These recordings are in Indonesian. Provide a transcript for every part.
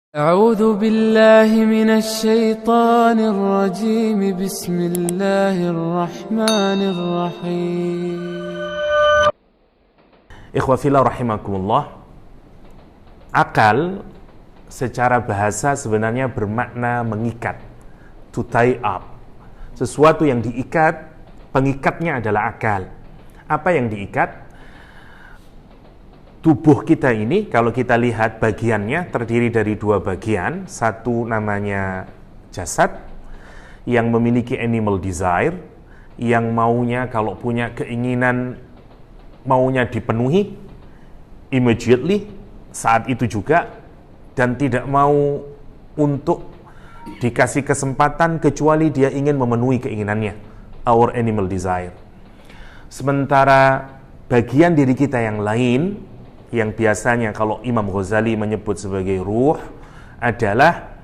أعوذ بالله من الشيطان الرجيم بسم الله الرحمن الرحيم Ikhwafillah rahimakumullah. Akal secara bahasa sebenarnya bermakna mengikat, to tie up. Sesuatu yang diikat, pengikatnya adalah akal. Apa yang diikat? Tubuh kita ini, kalau kita lihat bagiannya terdiri dari dua bagian. Satu namanya jasad, yang memiliki animal desire, yang maunya kalau punya keinginan maunya dipenuhi immediately, saat itu juga, dan tidak mau untuk dikasih kesempatan kecuali dia ingin memenuhi keinginannya, our animal desire. Sementara bagian diri kita yang lain, yang biasanya kalau Imam Ghazali menyebut sebagai ruh, adalah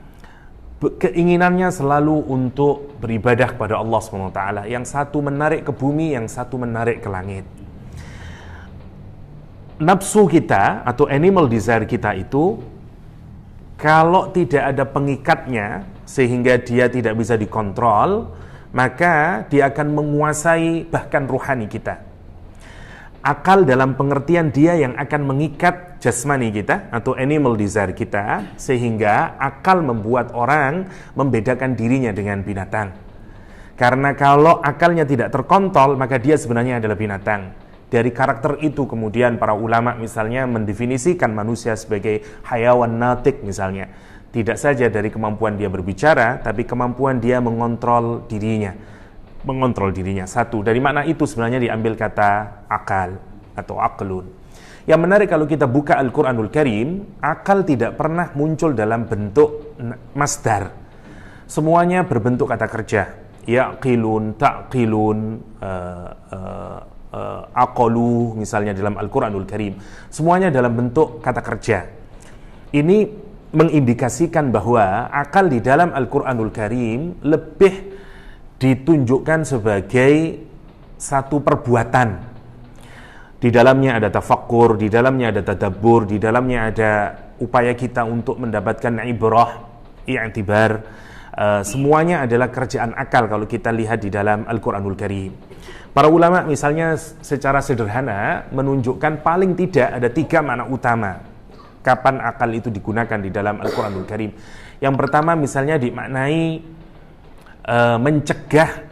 keinginannya selalu untuk beribadah kepada Allah SWT. Yang satu menarik ke bumi, yang satu menarik ke langit. Nafsu kita atau animal desire kita itu, kalau tidak ada pengikatnya sehingga dia tidak bisa dikontrol, maka dia akan menguasai bahkan ruhani kita. Akal dalam pengertian dia yang akan mengikat jasmani kita atau animal desire kita, sehingga akal membuat orang membedakan dirinya dengan binatang. Karena kalau akalnya tidak terkontrol, maka dia sebenarnya adalah binatang. Dari karakter itu kemudian para ulama misalnya mendefinisikan manusia sebagai hayawan natik misalnya. Tidak saja dari kemampuan dia berbicara, tapi kemampuan dia mengontrol dirinya. Mengontrol dirinya. Satu, dari mana itu sebenarnya diambil kata akal atau aqlun. Yang menarik kalau kita buka Al-Quranul Karim, akal tidak pernah muncul dalam bentuk masdar. Semuanya berbentuk kata kerja. Yaqilun, taqilun, aqalu misalnya dalam Al-Quranul Karim. Semuanya dalam bentuk kata kerja. Ini mengindikasikan bahwa akal di dalam Al-Quranul Karim lebih ditunjukkan sebagai satu perbuatan. Di dalamnya ada tafakkur, di dalamnya ada tadabbur, di dalamnya ada upaya kita untuk mendapatkan ibrah, i'tibar. Semuanya adalah kerjaan akal kalau kita lihat di dalam Al-Quranul Karim. Para ulama misalnya secara sederhana menunjukkan paling tidak ada 3 makna utama kapan akal itu digunakan di dalam Al-Quranul Karim. Yang pertama misalnya dimaknai mencegah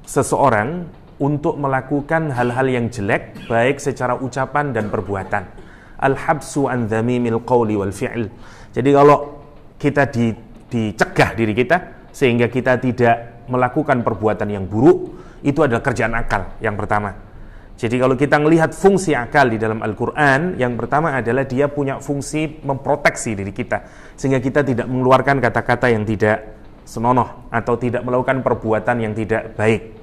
seseorang untuk melakukan hal-hal yang jelek, baik secara ucapan dan perbuatan. Al-habsu an dhamimil qawli wal fi'l. Jadi kalau kita dicegah diri kita sehingga kita tidak melakukan perbuatan yang buruk, itu adalah kerjaan akal yang pertama. Jadi kalau kita melihat fungsi akal di dalam Al-Quran, yang pertama adalah dia punya fungsi memproteksi diri kita, sehingga kita tidak mengeluarkan kata-kata yang tidak senonoh atau tidak melakukan perbuatan yang tidak baik.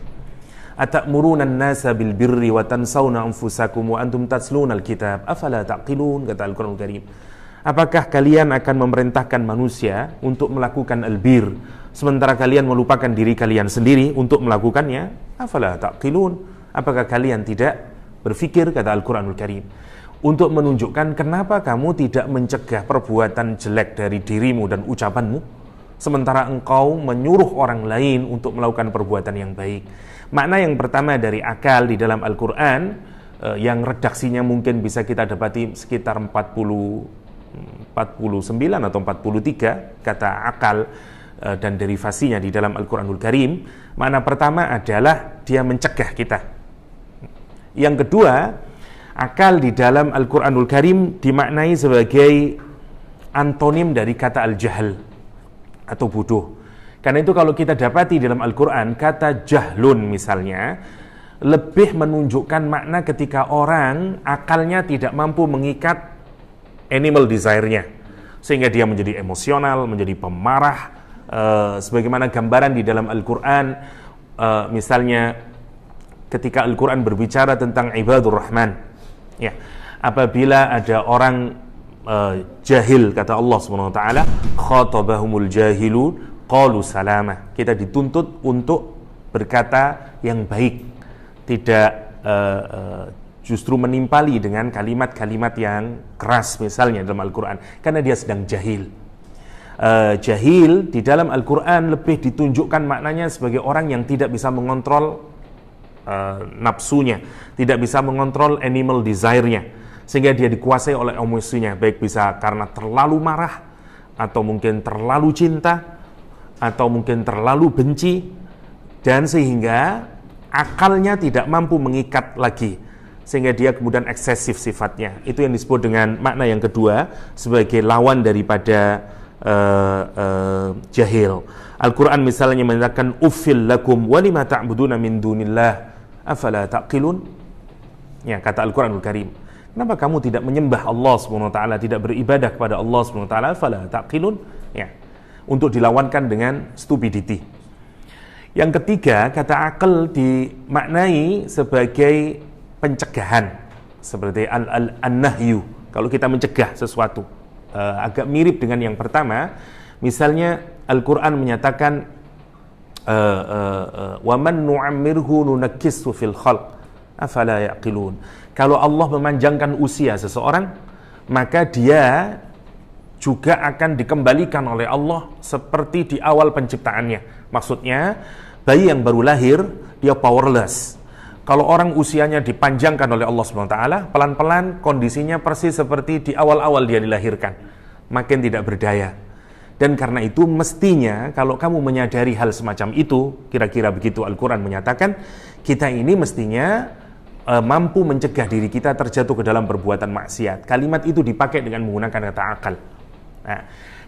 Atamuruna an-nasa bil birri wa tansawna anfusakum wa antum tatluna al-kitab afala taqilun, kata Al-Quranul Karim. Apakah kalian akan memerintahkan manusia untuk melakukan albir, sementara kalian melupakan diri kalian sendiri untuk melakukannya? Afala taqilun, apakah kalian tidak berfikir, kata Al-Quranul Karim. Untuk menunjukkan kenapa kamu tidak mencegah perbuatan jelek dari dirimu dan ucapanmu, sementara engkau menyuruh orang lain untuk melakukan perbuatan yang baik. Makna yang pertama dari akal di dalam Al-Quran, yang redaksinya mungkin bisa kita dapati sekitar 49 atau 43 kata akal dan derivasinya di dalam Al-Quranul Karim. Makna pertama adalah dia mencegah kita. Yang kedua, akal di dalam Al-Quranul Karim dimaknai sebagai antonim dari kata al-jahl atau bodoh. Karena itu kalau kita dapati dalam Al-Quran kata jahlun misalnya lebih menunjukkan makna ketika orang akalnya tidak mampu mengikat animal desire-nya, sehingga dia menjadi emosional, menjadi pemarah, sebagaimana gambaran di dalam Al-Quran. Misalnya ketika Al-Quran berbicara tentang ibadur rahman, ya, apabila ada orang jahil, kata Allah SWT, khatabahumul jahilun qalu salama. Kita dituntut untuk berkata yang baik, tidak justru menimpali dengan kalimat-kalimat yang keras misalnya dalam Al-Quran, karena dia sedang jahil. Jahil di dalam Al-Quran lebih ditunjukkan maknanya sebagai orang yang tidak bisa mengontrol nafsunya, tidak bisa mengontrol animal desire-nya, sehingga dia dikuasai oleh emosinya, baik bisa karena terlalu marah, atau mungkin terlalu cinta, atau mungkin terlalu benci, dan sehingga akalnya tidak mampu mengikat lagi, sehingga dia kemudian eksesif sifatnya. Itu yang disebut dengan makna yang kedua sebagai lawan daripada jahil. Al-Quran misalnya menyatakan uffil lakum walima ta'buduna min dunillah afala taqilun. Ya, kata Al-Quranul Karim, kenapa kamu tidak menyembah Allah SWT, tidak beribadah kepada Allah SWT, afala taqilun? Ya, untuk dilawankan dengan stupidity. Yang ketiga, kata akal dimaknai sebagai pencegahan, seperti an-nahyu, kalau kita mencegah sesuatu. Agak mirip dengan yang pertama. Misalnya Al-Quran menyatakan wa man nu'ammirhu nunakkishu fil khalq afala yaqilun. Kalau Allah memanjangkan usia seseorang, maka dia juga akan dikembalikan oleh Allah seperti di awal penciptaannya. Maksudnya, bayi yang baru lahir, dia powerless. Kalau orang usianya dipanjangkan oleh Allah SWT, pelan-pelan kondisinya persis seperti di awal-awal dia dilahirkan. Makin tidak berdaya. Dan karena itu mestinya kalau kamu menyadari hal semacam itu, kira-kira begitu Al-Quran menyatakan, kita ini mestinya mampu mencegah diri kita terjatuh ke dalam perbuatan maksiat. Kalimat itu dipakai dengan menggunakan kata akal. Nah,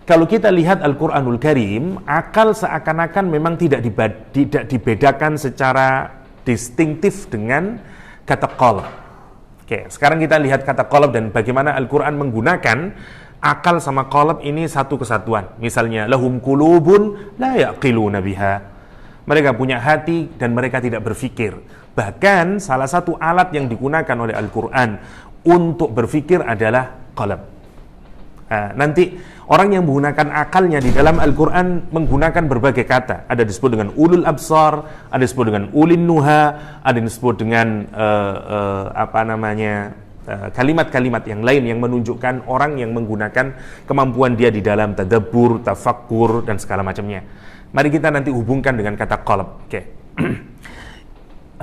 kalau kita lihat Al-Quranul Karim, akal seakan-akan memang tidak dibedakan secara distintif dengan kata qalb. Oke, sekarang kita lihat kata qalb dan bagaimana Al-Quran menggunakan akal sama qalb ini satu kesatuan. Misalnya, lahum qulubun la yaqiluna biha. Mereka punya hati dan mereka tidak berfikir. Bahkan salah satu alat yang digunakan oleh Al-Quran untuk berfikir adalah qalb. Nah, nanti orang yang menggunakan akalnya di dalam Al-Quran menggunakan berbagai kata. Ada disebut dengan ulul absar, ada disebut dengan ulin nuha, ada disebut dengan kalimat-kalimat yang lain yang menunjukkan orang yang menggunakan kemampuan dia di dalam tadabbur, tafakkur, dan segala macamnya. Mari kita nanti hubungkan dengan kata qalb. Oke.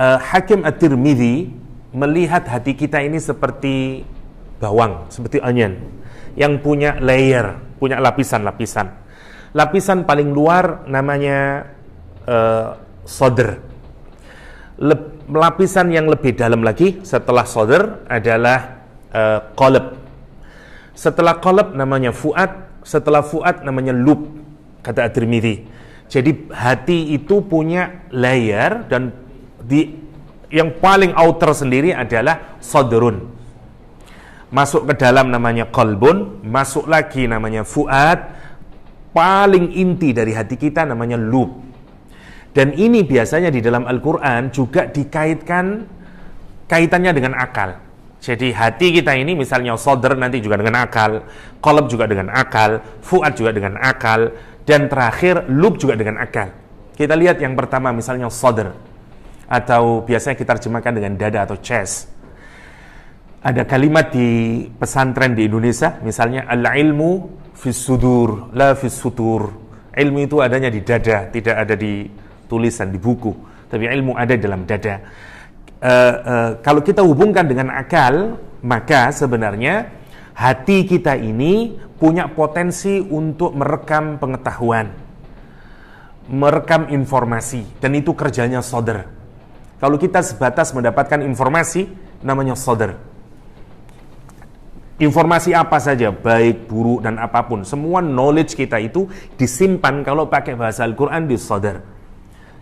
Hakim At-Tirmidzi melihat hati kita ini seperti bawang, seperti onion, yang punya layer, punya lapisan-lapisan. Lapisan paling luar namanya sadr. Lapisan yang lebih dalam lagi setelah sadr adalah qalb. Setelah qalb namanya fuad, setelah fuad namanya lub, kata At-Tirmidzi. Jadi hati itu punya layer, dan yang paling outer sendiri adalah sadrun. Masuk ke dalam namanya qalbun, masuk lagi namanya fuad, paling inti dari hati kita namanya lub. Dan ini biasanya di dalam Al-Quran juga kaitannya dengan akal. Jadi hati kita ini misalnya sadr nanti juga dengan akal, qalb juga dengan akal, fuad juga dengan akal, dan terakhir lub juga dengan akal. Kita lihat yang pertama misalnya sadr, atau biasanya kita terjemahkan dengan dada atau chest. Ada kalimat di pesantren di Indonesia, misalnya al-ilmu fis sudur, la fis sutur. Ilmu itu adanya di dada, tidak ada di tulisan, di buku. Tapi ilmu ada dalam dada. Kalau kita hubungkan dengan akal, maka sebenarnya hati kita ini punya potensi untuk merekam pengetahuan, merekam informasi, dan itu kerjanya sadr. Kalau kita sebatas mendapatkan informasi, namanya sadr. Informasi apa saja, baik, buruk, dan apapun, semua knowledge kita itu disimpan kalau pakai bahasa Al-Quran di sadr.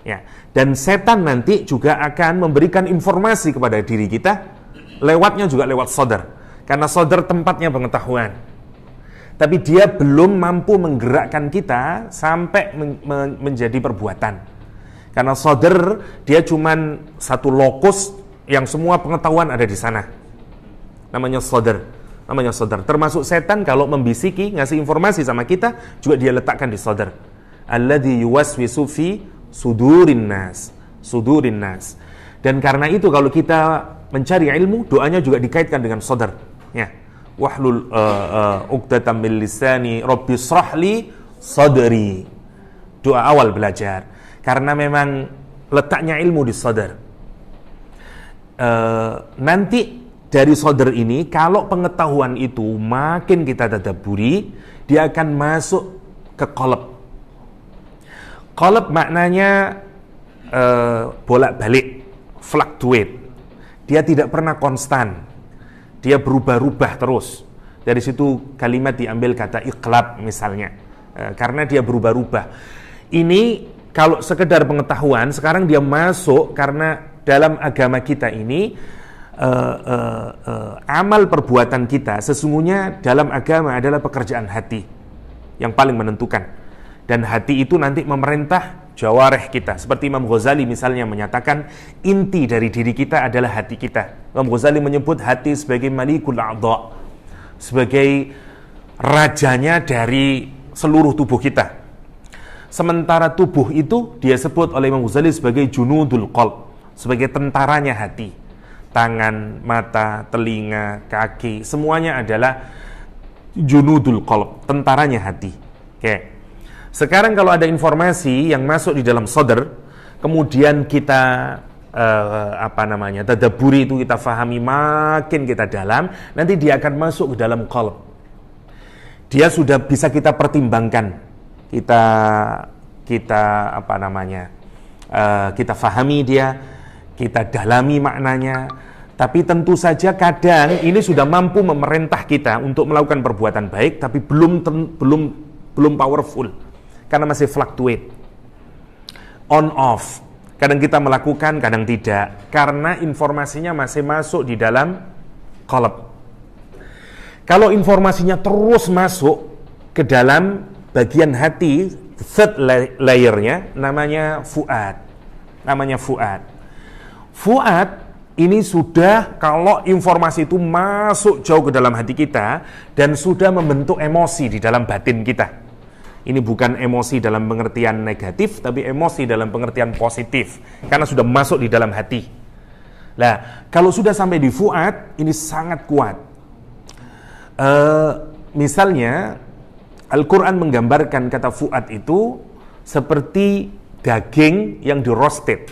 Ya. Dan setan nanti juga akan memberikan informasi kepada diri kita, lewatnya juga lewat sadr. Karena sadr tempatnya pengetahuan. Tapi dia belum mampu menggerakkan kita sampai menjadi perbuatan. Karena sadr, dia cuman satu lokus yang semua pengetahuan ada di sana. Namanya sadr. Termasuk setan kalau membisiki, ngasih informasi sama kita, juga dia letakkan di sadr. Alladzi yuwaswisu fi sudurin nas. Dan karena itu kalau kita mencari ilmu, doanya juga dikaitkan dengan sadr. Ya. Wahlul uqdatam min lisani rabbi shrahli sadri. Doa awal belajar. Karena memang letaknya ilmu di sadar. Nanti dari sadar ini, kalau pengetahuan itu makin kita tadabburi, dia akan masuk ke qalb. Qalb maknanya bolak-balik, fluctuate. Dia tidak pernah konstan. Dia berubah-ubah terus. Dari situ kalimat diambil kata iqlab misalnya. Karena dia berubah-ubah. Ini kalau sekedar pengetahuan, sekarang dia masuk karena dalam agama kita ini amal perbuatan kita sesungguhnya dalam agama adalah pekerjaan hati yang paling menentukan. Dan hati itu nanti memerintah jawareh kita. Seperti Imam Ghazali misalnya menyatakan, inti dari diri kita adalah hati kita. Imam Ghazali menyebut hati sebagai malikul a'dha, sebagai rajanya dari seluruh tubuh kita. Sementara tubuh itu dia sebut oleh Imam Ghazali sebagai junudul qalb, sebagai tentaranya hati. Tangan, mata, telinga, kaki, semuanya adalah junudul qalb, tentaranya hati. Oke. Sekarang kalau ada informasi yang masuk di dalam sadar, kemudian kita tadabburi itu, kita fahami, makin kita dalam, nanti dia akan masuk ke dalam qalb. Dia sudah bisa kita pertimbangkan, kita fahami dia, kita dalami maknanya. Tapi tentu saja kadang ini sudah mampu memerintah kita untuk melakukan perbuatan baik, tapi belum powerful. Karena masih fluctuate, on off. Kadang kita melakukan, kadang tidak, karena informasinya masih masuk di dalam qalb. Kalau informasinya terus masuk ke dalam bagian hati, third layernya namanya fuad. Fuad ini sudah, kalau informasi itu masuk jauh ke dalam hati kita dan sudah membentuk emosi di dalam batin kita. Ini bukan emosi dalam pengertian negatif, tapi emosi dalam pengertian positif. Karena sudah masuk di dalam hati. Nah, kalau sudah sampai di fuad, ini sangat kuat. Misalnya, Al-Quran menggambarkan kata fuad itu seperti daging yang di roasted.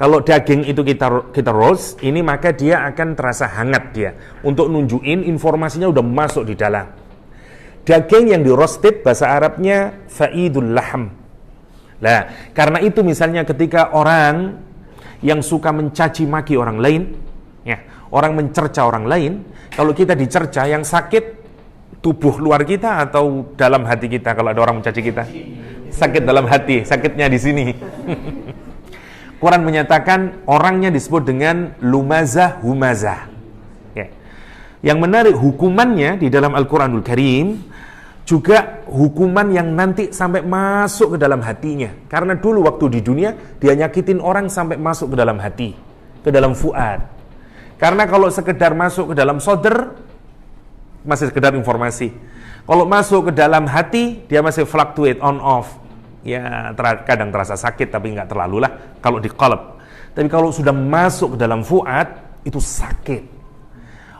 Kalau daging itu kita roast, ini maka dia akan terasa hangat dia. Untuk nunjukin informasinya udah masuk di dalam. Daging yang di roasted bahasa Arabnya fa'idul lahm. Nah, karena itu misalnya ketika orang yang suka mencaci maki orang lain, ya, orang mencerca orang lain, kalau kita dicerca, yang sakit tubuh luar kita atau dalam hati kita? Kalau ada orang mencaci kita, sakit dalam hati, sakitnya di sini. Quran menyatakan orangnya disebut dengan lumazah humazah. Ya. Yang menarik, hukumannya di dalam Al-Quranul Karim juga hukuman yang nanti sampai masuk ke dalam hatinya. Karena dulu waktu di dunia dia nyakitin orang sampai masuk ke dalam hati, ke dalam fuad. Karena kalau sekedar masuk ke dalam sodr masih sekedar informasi. Kalau masuk ke dalam hati dia masih fluctuate, on off. Ya kadang terasa sakit tapi nggak terlalu lah kalau di qalb. Tapi kalau sudah masuk ke dalam fuad itu sakit.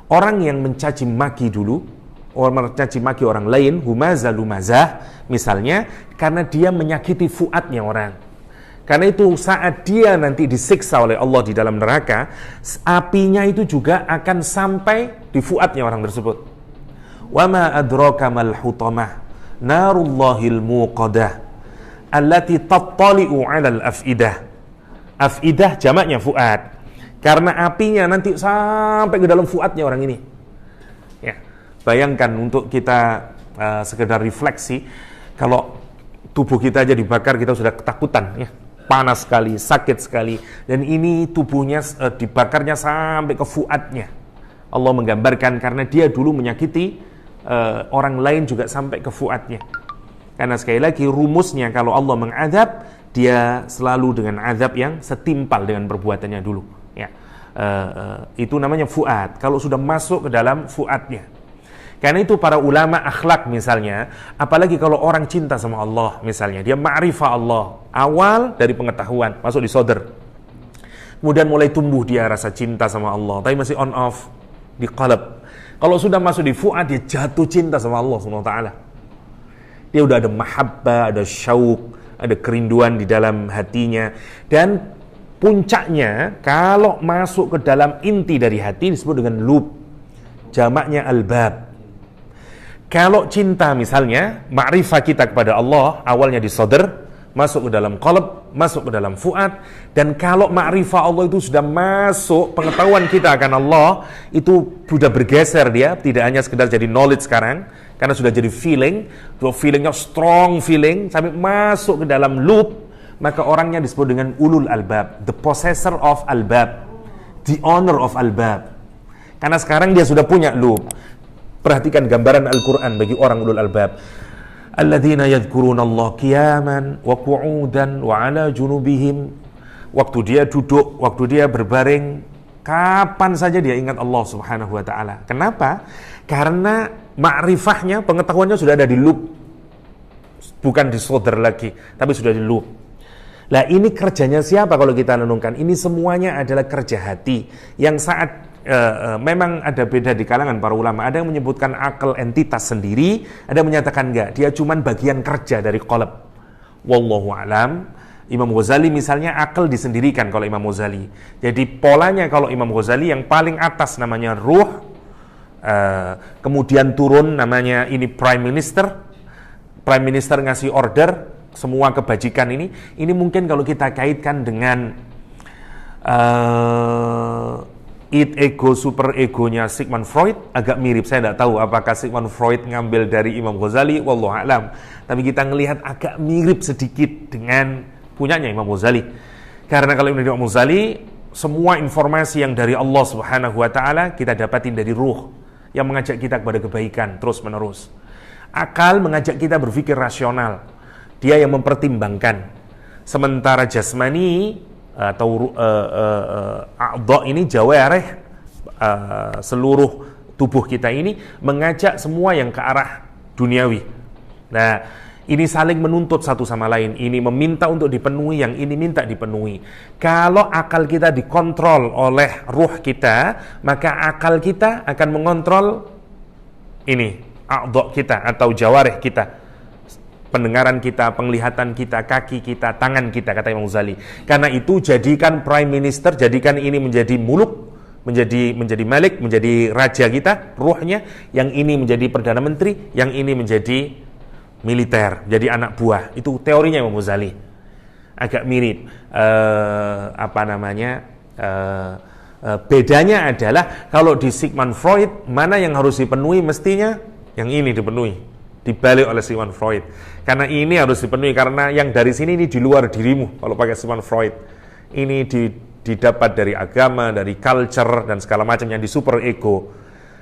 Orang yang mencaci maki dulu, orang mencaci maki orang lain, humazah lumazah misalnya, karena dia menyakiti fuadnya orang. Karena itu saat dia nanti disiksa oleh Allah di dalam neraka, apinya itu juga akan sampai di fuadnya orang tersebut. Wa ma adraka mal hutamah narullahil muqadah allati tattali'u 'alal afidah. Afidah jamaknya fuad. Karena apinya nanti sampai ke dalam fuadnya orang ini. Ya, bayangkan untuk kita sekedar refleksi, kalau tubuh kita aja dibakar kita sudah ketakutan, ya. Panas sekali, sakit sekali, dan ini tubuhnya dibakarnya sampai ke fuadnya. Allah menggambarkan karena dia dulu menyakiti orang lain juga sampai ke fuadnya. Karena sekali lagi rumusnya kalau Allah mengadab, dia selalu dengan azab yang setimpal dengan perbuatannya dulu. Ya, itu namanya fuad. Kalau sudah masuk ke dalam fuadnya. Karena itu para ulama akhlak misalnya, apalagi kalau orang cinta sama Allah misalnya, dia ma'rifah Allah, awal dari pengetahuan, masuk di sodr. Kemudian mulai tumbuh dia rasa cinta sama Allah, tapi masih on off di qalb. Kalau sudah masuk di fuad, dia jatuh cinta sama Allah SWT. Dia udah ada mahabbah, ada syauq, ada kerinduan di dalam hatinya. Dan puncaknya, kalau masuk ke dalam inti dari hati disebut dengan lub. Jamaknya albab. Kalau cinta misalnya, ma'rifah kita kepada Allah, awalnya di sadr, masuk ke dalam qalb, masuk ke dalam fuad. Dan kalau ma'rifah Allah itu sudah masuk, pengetahuan kita akan Allah itu sudah bergeser dia, tidak hanya sekedar jadi knowledge sekarang, karena sudah jadi feeling, feelingnya strong feeling, sampai masuk ke dalam loop, maka orangnya disebut dengan ulul albab, the possessor of albab, the owner of albab. Karena sekarang dia sudah punya loop. Perhatikan gambaran Al-Quran bagi orang ulul albab. Alladzina yadhkuruna Allah qiyaman wa qu'udan wa ala junubihim. Waktu dia duduk, waktu dia berbaring, kapan saja dia ingat Allah Subhanahu wa taala. Kenapa? Karena ma'rifahnya, pengetahuannya sudah ada di loop. Bukan di soder lagi, tapi sudah di loop. Lah ini kerjanya siapa kalau kita renungkan? Ini semuanya adalah kerja hati yang saat memang ada beda di kalangan para ulama. Ada yang menyebutkan akal entitas sendiri, ada yang menyatakan enggak, dia cuman bagian kerja dari qalb. Wallahu alam. Imam Ghazali misalnya akal disendirikan kalau Imam Ghazali. Jadi polanya kalau Imam Ghazali yang paling atas namanya ruh, kemudian turun namanya ini prime minister. Prime minister ngasih order semua kebajikan ini mungkin kalau kita kaitkan dengan id, ego, super egonya Sigmund Freud agak mirip. Saya tidak tahu apakah Sigmund Freud ngambil dari Imam Ghazali, wallahu a'lam. Tapi kita ngelihat agak mirip sedikit dengan punyanya Imam Ghazali. Karena kalau Imam Ghazali, semua informasi yang dari Allah Subhanahu wa taala kita dapatin dari ruh yang mengajak kita kepada kebaikan terus menerus. Akal mengajak kita berpikir rasional. Dia yang mempertimbangkan. Sementara jasmani atau a'dha ini jawarih, seluruh tubuh kita ini mengajak semua yang ke arah duniawi. Nah, ini saling menuntut satu sama lain. Ini meminta untuk dipenuhi, yang ini minta dipenuhi. Kalau akal kita dikontrol oleh ruh kita, maka akal kita akan mengontrol ini a'dha kita atau jawarih kita. Pendengaran kita, penglihatan kita, kaki kita, tangan kita, kata Imam Ghazali. Karena itu jadikan prime minister, jadikan ini menjadi muluk, menjadi malik, menjadi raja kita, ruhnya. Yang ini menjadi perdana menteri, yang ini menjadi militer, jadi anak buah. Itu teorinya Imam Ghazali. Agak mirip. Bedanya adalah kalau di Sigmund Freud, mana yang harus dipenuhi mestinya yang ini dipenuhi. Dibalik oleh Sigmund Freud. Karena ini harus dipenuhi, karena yang dari sini ini di luar dirimu. Kalau pakai Sigmund Freud, ini didapat dari agama, dari culture dan segala macamnya, di super ego.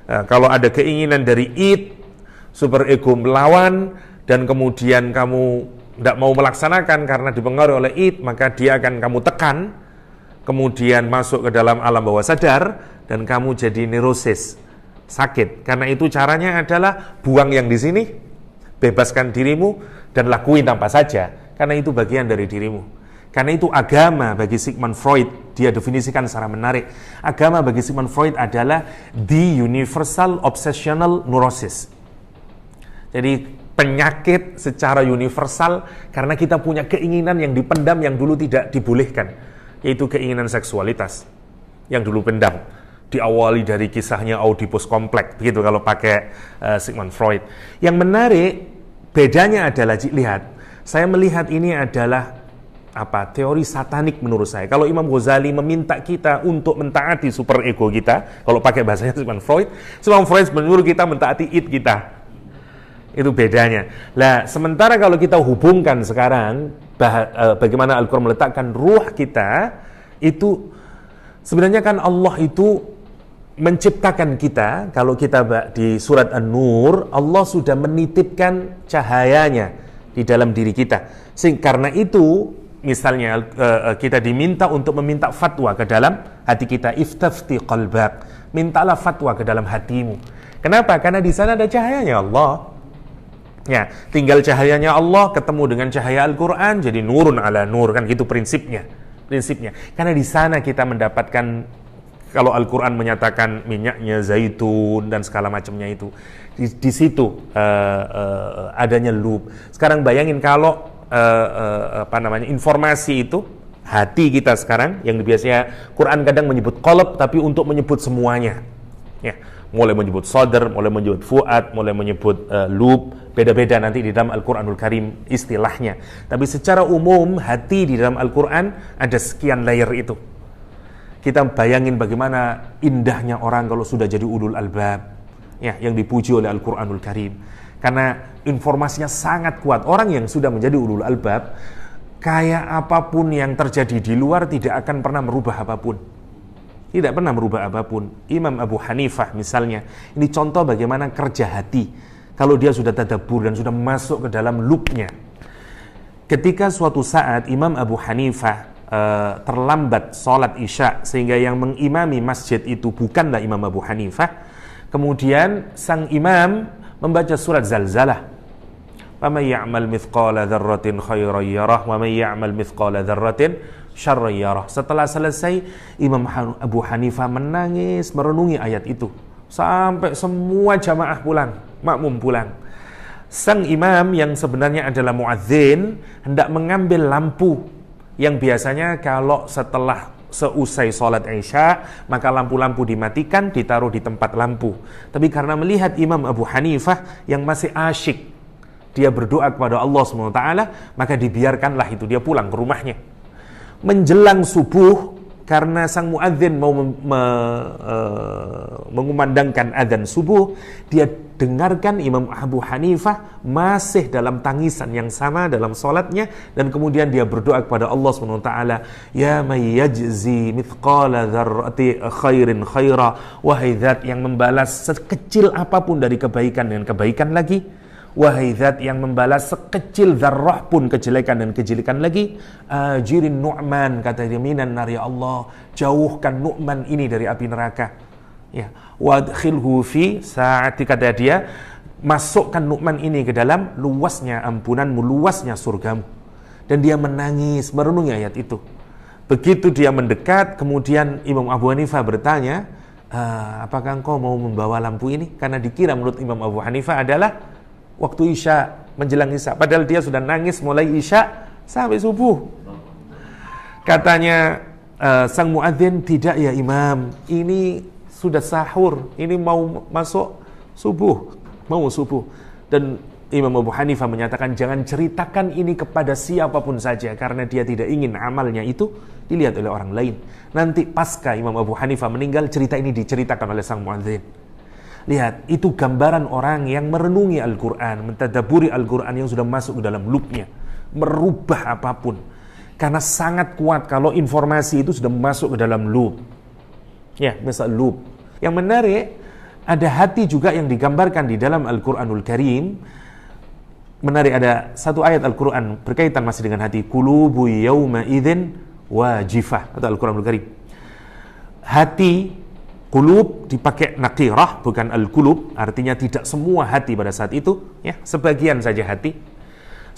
Kalau ada keinginan dari id, super ego melawan, dan kemudian kamu tidak mau melaksanakan karena dipengaruhi oleh id, maka dia akan kamu tekan, kemudian masuk ke dalam alam bawah sadar, dan kamu jadi neurosis, sakit. Karena itu caranya adalah buang yang di sini, bebaskan dirimu dan lakuin tanpa saja, karena itu bagian dari dirimu. Karena itu agama bagi Sigmund Freud, dia definisikan secara menarik. Agama bagi Sigmund Freud adalah the universal obsessional neurosis. Jadi penyakit secara universal karena kita punya keinginan yang dipendam yang dulu tidak dibolehkan, yaitu keinginan seksualitas yang dulu pendam. Diawali dari kisahnya Oedipus kompleks, begitu kalau pakai Sigmund Freud. Yang menarik, bedanya adalah, lihat, saya melihat ini adalah teori satanik menurut saya. Kalau Imam Ghazali meminta kita untuk mentaati super ego kita, kalau pakai bahasanya Sigmund Freud menyuruh kita mentaati id kita. Itu bedanya. Lah, sementara kalau kita hubungkan sekarang bagaimana Al-Quran meletakkan ruh kita, itu sebenarnya kan Allah itu menciptakan kita. Kalau kita di surat An-Nur, Allah sudah menitipkan cahayanya di dalam diri kita. Karena itu, misalnya kita diminta untuk meminta fatwa ke dalam hati kita. Iftafti qalbak, mintalah fatwa ke dalam hatimu. Kenapa? Karena di sana ada cahayanya Allah. Ya, tinggal cahayanya Allah ketemu dengan cahaya Al-Quran, jadi nurun ala nur, kan gitu prinsipnya. Karena di sana kita mendapatkan, kalau Al-Quran menyatakan minyaknya zaitun dan segala macamnya itu. Di situ adanya loop. Sekarang bayangin kalau informasi itu hati kita sekarang yang biasanya Quran kadang menyebut qalb tapi untuk menyebut semuanya. Ya, mulai menyebut sadr, mulai menyebut fuad, mulai menyebut loop, beda-beda nanti di dalam Al-Qur'anul Karim istilahnya. Tapi secara umum hati di dalam Al-Qur'an ada sekian layer itu. Kita bayangin bagaimana indahnya orang kalau sudah jadi ulul albab. Ya, yang dipuji oleh Al-Qur'anul Karim. Karena informasinya sangat kuat. Orang yang sudah menjadi ulul albab, kayak apapun yang terjadi di luar tidak akan pernah merubah apapun. Tidak pernah merubah apapun. Imam Abu Hanifah misalnya, ini contoh bagaimana kerja hati. Kalau dia sudah tadabbur dan sudah masuk ke dalam loopnya. Ketika suatu saat Imam Abu Hanifah terlambat sholat isya, sehingga yang mengimami masjid itu bukanlah Imam Abu Hanifah. Kemudian sang imam membaca surat Zalzalah. وَمَنْ يَعْمَلْ مِثْقَالَ ذَرَّةٍ خَيْرًا يَرَهُ وَمَنْ يَعْمَلْ مِثْقَالَ ذَرَّةٍ شَرًّا يَرَهُ. Setelah selesai, Imam Abu Hanifah menangis merenungi ayat itu sampai semua jamaah pulang, makmum pulang. Sang imam yang sebenarnya adalah muadzin hendak mengambil lampu yang biasanya kalau setelah seusai sholat isya maka lampu-lampu dimatikan, ditaruh di tempat lampu. Tapi karena melihat Imam Abu Hanifah yang masih asyik, dia berdoa kepada Allah SWT, maka dibiarkanlah itu, dia pulang ke rumahnya. Menjelang subuh, karena sang muadzin mau mengumandangkan adzan subuh, dia dengarkan Imam Abu Hanifah masih dalam tangisan yang sama dalam sholatnya, dan kemudian dia berdoa kepada Allah SWT, Ya may yajzi mithqala dzarrati khairin khaira, wahai zat yang membalas sekecil apapun dari kebaikan dengan kebaikan lagi, wahai zat yang membalas sekecil zarrah pun kejelekan dan kejelekan lagi, ajirin Nu'man, kata dia, minan nar, ya Allah, jauhkan Nu'man ini dari api neraka. Ya, wadkhilhu fi saati, kata dia, masukkan Nu'man ini ke dalam luasnya ampunanmu, luasnya surgamu. Dan dia menangis merenungi ayat itu. Begitu dia mendekat, kemudian Imam Abu Hanifah bertanya, apakah engkau mau membawa lampu ini? Karena dikira menurut Imam Abu Hanifah adalah waktu isya, menjelang isya. Padahal dia sudah nangis mulai isya sampai subuh. Katanya sang muadzin, tidak ya imam, ini sudah sahur, ini mau masuk subuh, mau subuh. Dan Imam Abu Hanifah menyatakan, jangan ceritakan ini kepada siapapun saja, karena dia tidak ingin amalnya itu dilihat oleh orang lain. Nanti pasca Imam Abu Hanifah meninggal, cerita ini diceritakan oleh sang muadzin. Lihat, itu gambaran orang yang merenungi Al-Quran, mentadaburi Al-Quran yang sudah masuk ke dalam loopnya, merubah apapun. Karena sangat kuat kalau informasi itu sudah masuk ke dalam loop. Ya, misal loop. Yang menarik, ada hati juga yang digambarkan di dalam Al-Quranul Karim. Menarik, ada satu ayat Al-Quran berkaitan masih dengan hati. Qulubu yawma idzin wajifah, atau Al-Quranul Karim. Hati, qulub dipakai nakirah, bukan al-qulub, artinya tidak semua hati pada saat itu, ya, sebagian saja hati.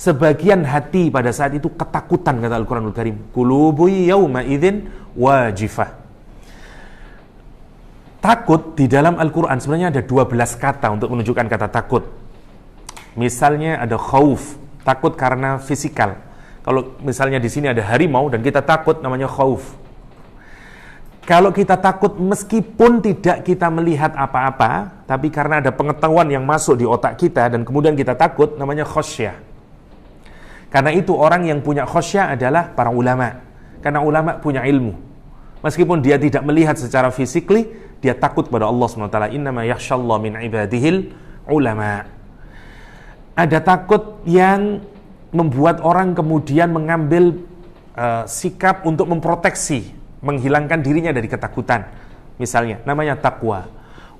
Sebagian hati pada saat itu ketakutan, kata Al-Quranul Karim. Qulubu yawma idzin wajifah. Takut di dalam Al-Quran sebenarnya ada 12 kata untuk menunjukkan kata takut. Misalnya ada khauf, takut karena fisikal. Kalau misalnya di sini ada harimau dan kita takut, namanya khauf. Kalau kita takut meskipun tidak kita melihat apa-apa, tapi karena ada pengetahuan yang masuk di otak kita dan kemudian kita takut, namanya khosyah. Karena itu orang yang punya khosyah adalah para ulama. Karena ulama punya ilmu. Meskipun dia tidak melihat secara fisikly, dia takut kepada Allah SWT. Innama yakhshallahu min ibadihil ulama. Ada takut yang membuat orang kemudian mengambil sikap untuk memproteksi, menghilangkan dirinya dari ketakutan. Misalnya, namanya takwa.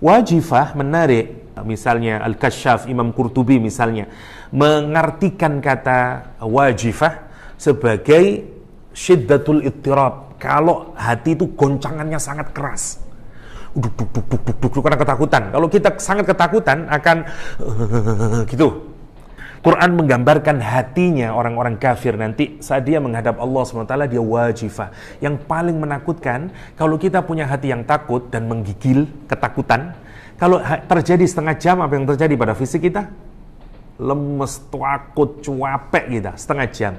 Wajifah, menarik. Misalnya Al-Kasyaf, Imam Qurtubi misalnya, mengartikan kata wajifah sebagai syiddatul ittirab. Kalau hati itu goncangannya sangat keras. Karena ketakutan. Kalau kita sangat ketakutan akan gitu. Quran menggambarkan hatinya orang-orang kafir nanti saat dia menghadap Allah SWT, dia wajifah. Yang paling menakutkan, kalau kita punya hati yang takut dan menggigil ketakutan, Kalau terjadi setengah jam, apa yang terjadi pada fisik kita? Lemes, takut, cuapek kita, setengah jam.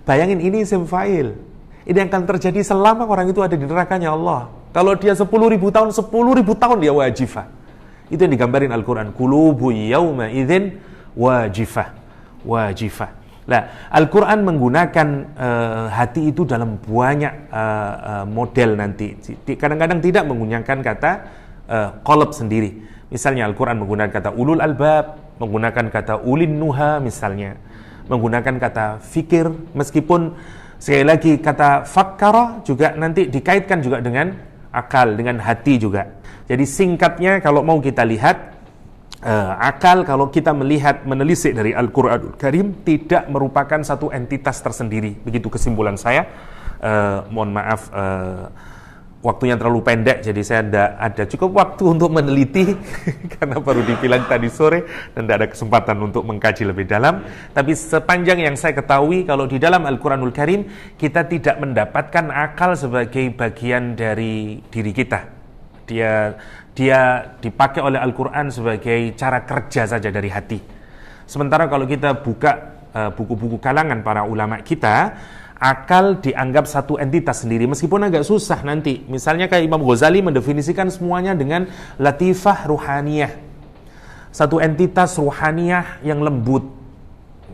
Bayangin ini isim fa'il. Ini akan terjadi selama orang itu ada di nerakanya Allah. Kalau dia 10.000 tahun, 10.000 tahun dia wajifah. Itu yang digambarin Al-Quran. Qulubu yawma idzin wajifah. Wajifah. Nah, Al-Quran menggunakan hati itu dalam banyak model nanti. Kadang-kadang tidak menggunakan kata qalb sendiri. Misalnya Al-Quran menggunakan kata ulul albab, menggunakan kata ulin nuha misalnya, menggunakan kata fikir, meskipun sekali lagi kata fakkara juga nanti dikaitkan juga dengan akal, dengan hati juga. Jadi singkatnya kalau mau kita lihat, akal kalau kita melihat, menelisik dari Al-Quranul Karim tidak merupakan satu entitas tersendiri. Begitu kesimpulan saya. Mohon maaf, waktunya terlalu pendek, jadi saya tidak ada cukup waktu untuk meneliti karena baru dibilang tadi sore dan tidak ada kesempatan untuk mengkaji lebih dalam. Tapi sepanjang yang saya ketahui, kalau di dalam Al-Quranul Karim kita tidak mendapatkan akal sebagai bagian dari diri kita. Dia dipakai oleh Al-Quran sebagai cara kerja saja dari hati. Sementara kalau kita buka buku-buku kalangan para ulama kita, akal dianggap satu entitas sendiri, meskipun agak susah nanti. Misalnya kayak Imam Ghazali mendefinisikan semuanya dengan latifah ruhaniyah, satu entitas ruhaniyah yang lembut.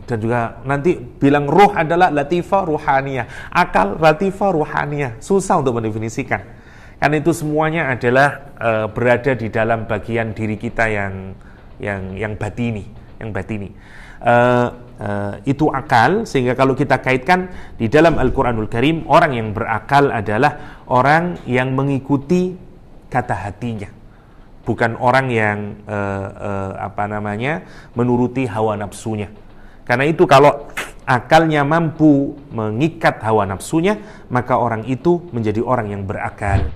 Dan juga nanti bilang ruh adalah latifah ruhaniyah, akal latifah ruhaniyah, susah untuk mendefinisikan. Karena itu semuanya adalah berada di dalam bagian diri kita yang batini, itu akal. Sehingga kalau kita kaitkan di dalam Al-Quranul Karim, orang yang berakal adalah orang yang mengikuti kata hatinya, bukan orang yang menuruti hawa nafsunya. Karena itu kalau akalnya mampu mengikat hawa nafsunya, maka orang itu menjadi orang yang berakal.